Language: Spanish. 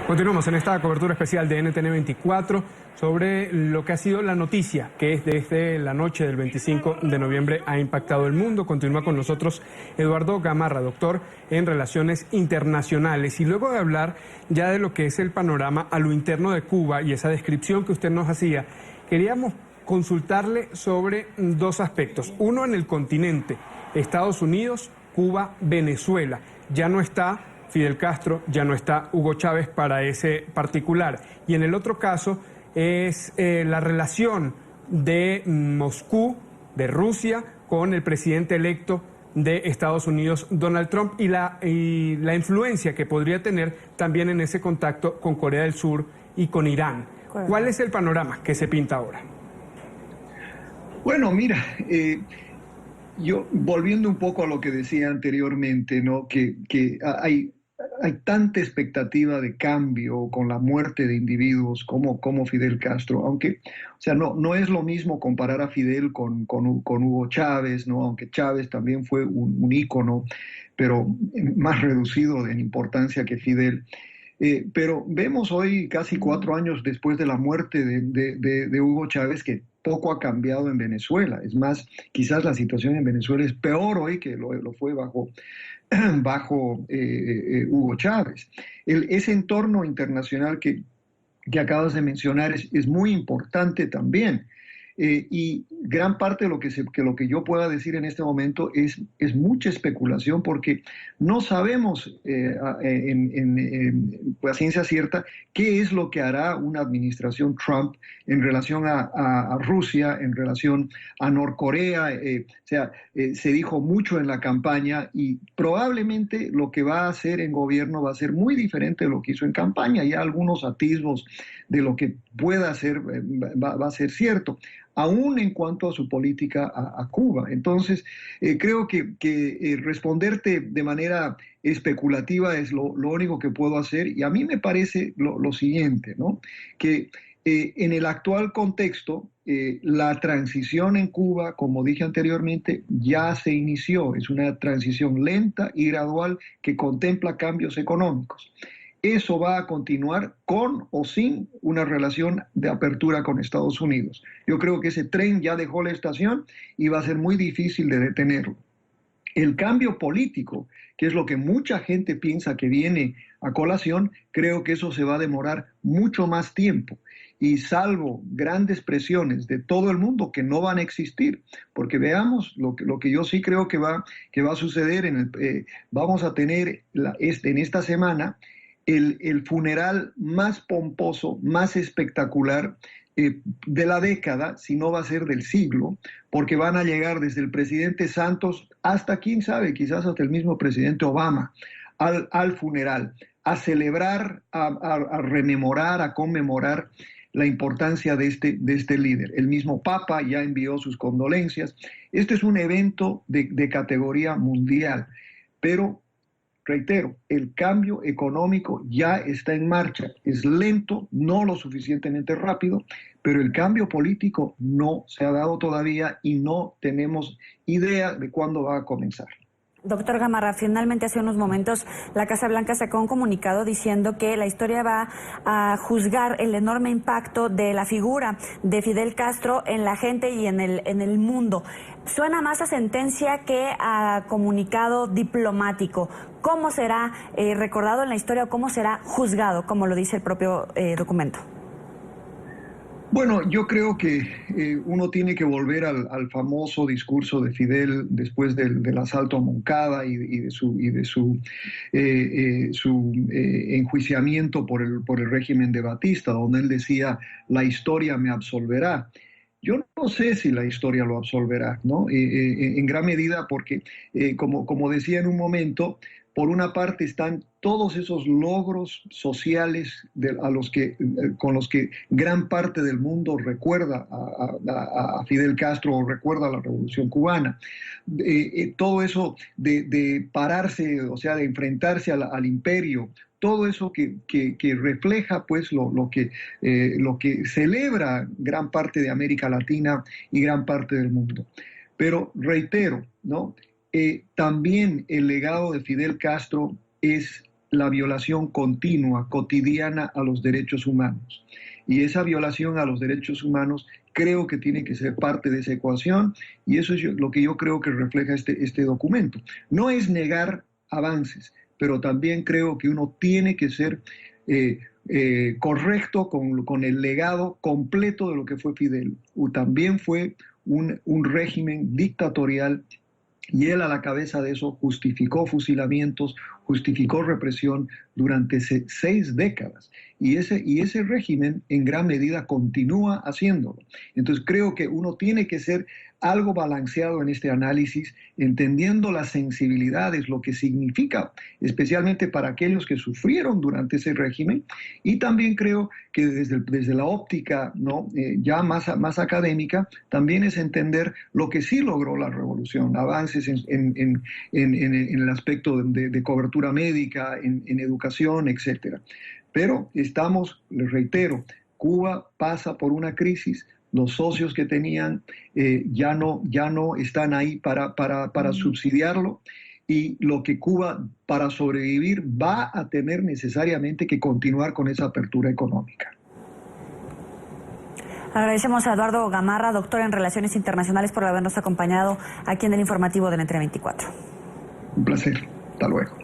Continuamos en esta cobertura especial de NTN 24 sobre lo que ha sido la noticia que desde la noche del 25 de noviembre ha impactado el mundo. Continúa con nosotros Eduardo Gamarra, doctor en Relaciones Internacionales. Y luego de hablar ya de lo que es el panorama a lo interno de Cuba y esa descripción que usted nos hacía, queríamos consultarle sobre dos aspectos. Uno, en el continente, Estados Unidos, Cuba, Venezuela. Ya no está Fidel Castro, ya no está Hugo Chávez para ese particular. Y en el otro caso es la relación de Moscú, de Rusia, con el presidente electo de Estados Unidos, Donald Trump, y la influencia que podría tener también en ese contacto con Corea del Sur y con Irán. Correcto. ¿Cuál es el panorama que se pinta ahora? Bueno, mira, yo volviendo un poco a lo que decía anteriormente, ¿no? Que hay tanta expectativa de cambio con la muerte de individuos como Fidel Castro, aunque, o sea, no es lo mismo comparar a Fidel con Hugo Chávez, ¿no? Aunque Chávez también fue un ícono, pero más reducido en importancia que Fidel. Pero vemos hoy, casi 4 años después de la muerte de Hugo Chávez, que poco ha cambiado en Venezuela. Es más, quizás la situación en Venezuela es peor hoy que lo fue bajo Hugo Chávez. Ese entorno internacional que acabas de mencionar es muy importante también. Y gran parte de lo que yo pueda decir en este momento es mucha especulación, porque no sabemos pues, a ciencia cierta qué es lo que hará una administración Trump en relación a Rusia, en relación a Norcorea. Se dijo mucho en la campaña y probablemente lo que va a hacer en gobierno va a ser muy diferente de lo que hizo en campaña. Ya algunos atisbos de lo que pueda hacer va a ser cierto, aún en cuanto a su política a Cuba. Entonces, creo que responderte de manera especulativa es lo único que puedo hacer, y a mí me parece lo siguiente, ¿no? Que en el actual contexto, la transición en Cuba, como dije anteriormente, ya se inició. Es una transición lenta y gradual que contempla cambios económicos. Eso va a continuar con o sin una relación de apertura con Estados Unidos. Yo creo que ese tren ya dejó la estación y va a ser muy difícil de detenerlo. El cambio político, que es lo que mucha gente piensa que viene a colación, creo que eso se va a demorar mucho más tiempo. Y salvo grandes presiones de todo el mundo que no van a existir, porque veamos lo que yo sí creo que va a suceder. Vamos a tener en esta semana el funeral más pomposo, más espectacular de la década, si no va a ser del siglo, porque van a llegar desde el presidente Santos hasta, quién sabe, quizás hasta el mismo presidente Obama, al funeral, a celebrar, a rememorar, a conmemorar la importancia de este líder. El mismo Papa ya envió sus condolencias. Este es un evento de categoría mundial, pero reitero, el cambio económico ya está en marcha. Es lento, no lo suficientemente rápido, pero el cambio político no se ha dado todavía y no tenemos idea de cuándo va a comenzar. Doctor Gamarra, finalmente hace unos momentos la Casa Blanca sacó un comunicado diciendo que la historia va a juzgar el enorme impacto de la figura de Fidel Castro en la gente y en el mundo. Suena más a sentencia que a comunicado diplomático. ¿Cómo será recordado en la historia o cómo será juzgado, como lo dice el propio documento? Bueno, yo creo que uno tiene que volver al famoso discurso de Fidel después del asalto a Moncada y de su enjuiciamiento por el régimen de Batista, donde él decía: la historia me absolverá. Yo no sé si la historia lo absolverá, ¿no? En gran medida porque, como decía en un momento, por una parte están todos esos logros sociales con los que gran parte del mundo recuerda a Fidel Castro o recuerda a la Revolución Cubana. Todo eso de pararse, o sea, de enfrentarse al imperio, todo eso que refleja pues lo que celebra gran parte de América Latina y gran parte del mundo. Pero reitero, ¿no? También el legado de Fidel Castro es la violación continua, cotidiana a los derechos humanos. Y esa violación a los derechos humanos creo que tiene que ser parte de esa ecuación, y eso es lo que yo creo que refleja este documento. No es negar avances, pero también creo que uno tiene que ser correcto con el legado completo de lo que fue Fidel. También fue un régimen dictatorial, y él a la cabeza de eso justificó fusilamientos, justificó represión durante 6 décadas. Y ese régimen en gran medida continúa haciéndolo. Entonces creo que uno tiene que ser algo balanceado en este análisis, entendiendo las sensibilidades, lo que significa, especialmente para aquellos que sufrieron durante ese régimen. Y también creo que desde la óptica, ¿no? Ya más académica, también es entender lo que sí logró la revolución, avances en el aspecto de cobertura médica, en educación, etcétera. Pero les reitero, Cuba pasa por una crisis. Los socios que tenían ya no están ahí para subsidiarlo, y lo que Cuba, para sobrevivir, va a tener necesariamente que continuar con esa apertura económica. Agradecemos a Eduardo Gamarra, doctor en Relaciones Internacionales, por habernos acompañado aquí en el informativo de NTN 24. Un placer. Hasta luego.